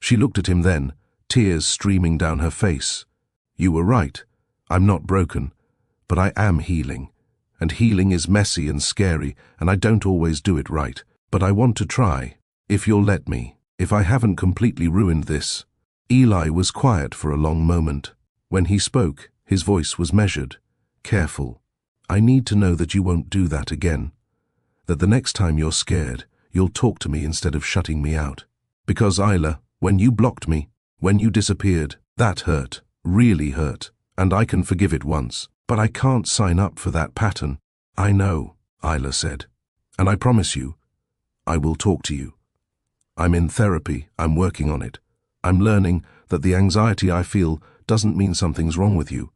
She looked at him then, tears streaming down her face. "You were right. I'm not broken, but I am healing. And healing is messy and scary, and I don't always do it right. But I want to try, if you'll let me, if I haven't completely ruined this." Eli was quiet for a long moment. When he spoke, his voice was measured, careful. "I need to know that you won't do that again. That the next time you're scared, you'll talk to me instead of shutting me out. Because, Isla, when you blocked me, when you disappeared, that hurt, really hurt, and I can forgive it once, but I can't sign up for that pattern. I know, Isla said, and I promise you, I will talk to you. I'm in therapy, I'm working on it. I'm learning that the anxiety I feel doesn't mean something's wrong with you.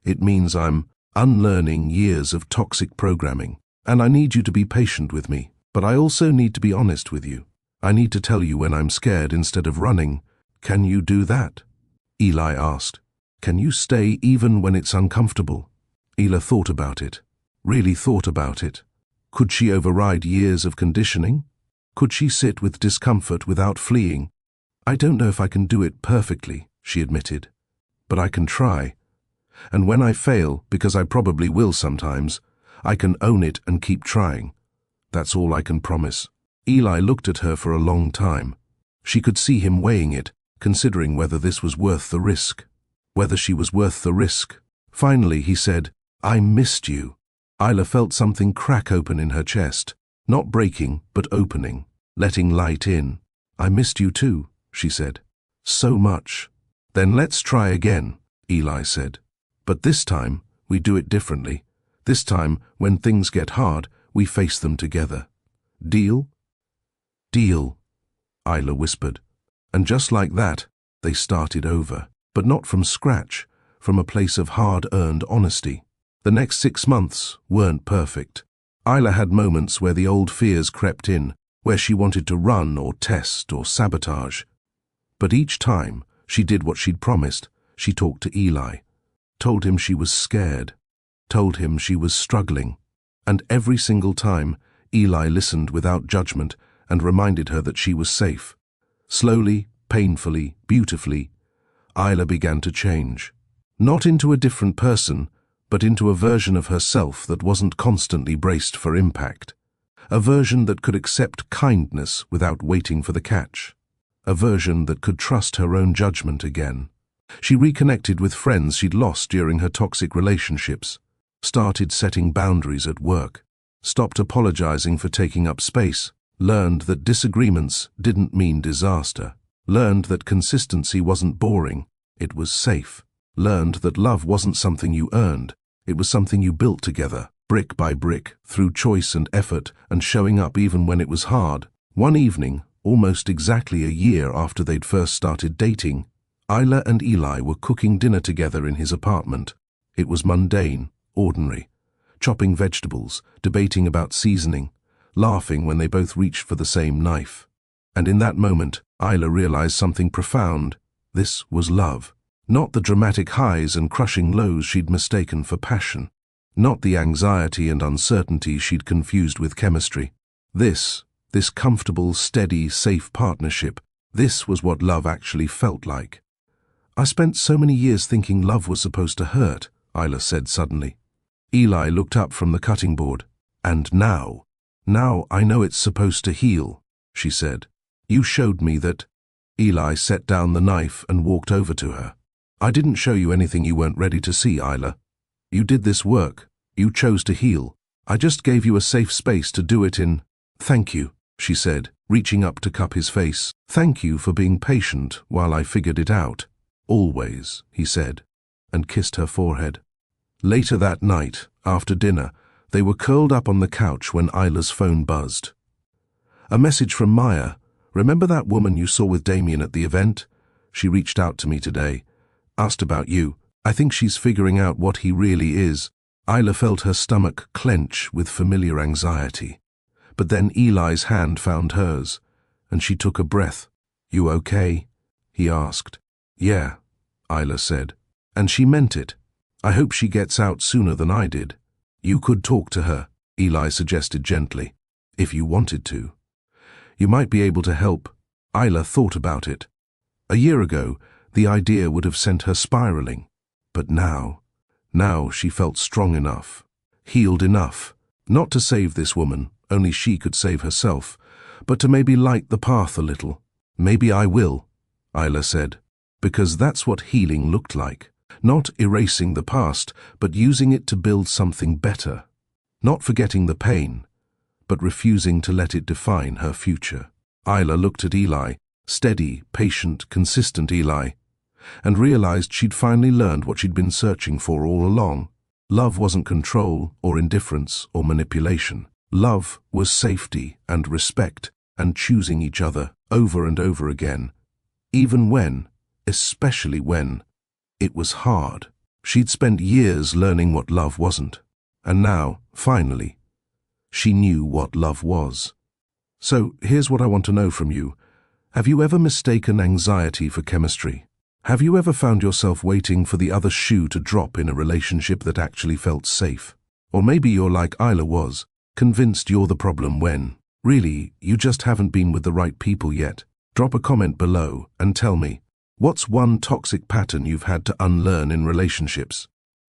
It means I'm unlearning years of toxic programming, and I need you to be patient with me, but I also need to be honest with you. I need to tell you when I'm scared instead of running. Can you do that? Eli asked. Can you stay even when it's uncomfortable? Isla thought about it, really thought about it. Could she override years of conditioning? Could she sit with discomfort without fleeing? I don't know if I can do it perfectly, she admitted, but I can try. And when I fail, because I probably will sometimes, I can own it and keep trying. That's all I can promise. Eli looked at her for a long time. She could see him weighing it, considering whether this was worth the risk. Whether she was worth the risk. Finally, he said, I missed you. Isla felt something crack open in her chest, not breaking, but opening, letting light in. I missed you too, she said. So much. Then let's try again, Eli said. But this time, we do it differently. This time, when things get hard, we face them together. Deal? Deal, Isla whispered. And just like that, they started over. But not from scratch, from a place of hard-earned honesty. The next 6 months weren't perfect. Isla had moments where the old fears crept in, where she wanted to run or test or sabotage. But each time, she did what she'd promised. She talked to Eli, told him she was scared, told him she was struggling. And every single time, Eli listened without judgment and reminded her that she was safe. Slowly, painfully, beautifully, Isla began to change. Not into a different person, but into a version of herself that wasn't constantly braced for impact. A version that could accept kindness without waiting for the catch. A version that could trust her own judgment again. She reconnected with friends she'd lost during her toxic relationships, started setting boundaries at work, stopped apologizing for taking up space, learned that disagreements didn't mean disaster, learned that consistency wasn't boring, it was safe, learned that love wasn't something you earned, it was something you built together, brick by brick, through choice and effort and showing up even when it was hard. One evening, almost exactly a year after they'd first started dating, Isla and Eli were cooking dinner together in his apartment. It was mundane, ordinary, chopping vegetables, debating about seasoning, laughing when they both reached for the same knife. And in that moment, Isla realized something profound. This was love. Not the dramatic highs and crushing lows she'd mistaken for passion. Not the anxiety and uncertainty she'd confused with chemistry. This comfortable, steady, safe partnership, this was what love actually felt like. I spent so many years thinking love was supposed to hurt, Isla said suddenly. Eli looked up from the cutting board. And now I know it's supposed to heal, she said. You showed me that. Eli set down the knife and walked over to her. I didn't show you anything you weren't ready to see, Isla. You did this work. You chose to heal. I just gave you a safe space to do it in. Thank you, she said, reaching up to cup his face. Thank you for being patient while I figured it out. Always, he said, and kissed her forehead. Later that night, after dinner, they were curled up on the couch when Isla's phone buzzed. A message from Maya. Remember that woman you saw with Damien at the event? She reached out to me today. Asked about you. I think she's figuring out what he really is. Isla felt her stomach clench with familiar anxiety. But then Eli's hand found hers, and she took a breath. You okay? He asked. Yeah, Isla said. And she meant it. I hope she gets out sooner than I did. You could talk to her, Eli suggested gently, if you wanted to. You might be able to help. Isla thought about it. A year ago, the idea would have sent her spiraling. But now she felt strong enough, healed enough, not to save this woman, only she could save herself, but to maybe light the path a little. Maybe I will, Isla said, because that's what healing looked like. Not erasing the past, but using it to build something better. Not forgetting the pain, but refusing to let it define her future. Isla looked at Eli, steady, patient, consistent Eli, and realized she'd finally learned what she'd been searching for all along. Love wasn't control or indifference or manipulation. Love was safety and respect and choosing each other over and over again, even when, especially when, it was hard. She'd spent years learning what love wasn't, and now, finally, she knew what love was. So here's what I want to know from you. Have you ever mistaken anxiety for chemistry? Have you ever found yourself waiting for the other shoe to drop in a relationship that actually felt safe? Or maybe you're like Isla was, convinced you're the problem when, really, you just haven't been with the right people yet. Drop a comment below and tell me, what's one toxic pattern you've had to unlearn in relationships?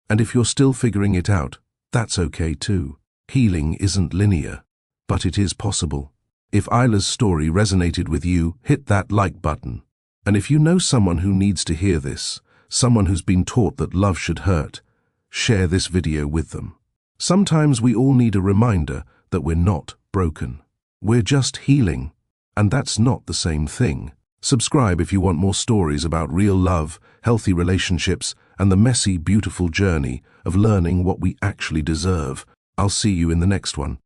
And if you're still figuring it out, that's okay too. Healing isn't linear, but it is possible. If Isla's story resonated with you, hit that like button. And if you know someone who needs to hear this, someone who's been taught that love should hurt, share this video with them. Sometimes we all need a reminder that we're not broken. We're just healing, and that's not the same thing. Subscribe if you want more stories about real love, healthy relationships, and the messy, beautiful journey of learning what we actually deserve. I'll see you in the next one.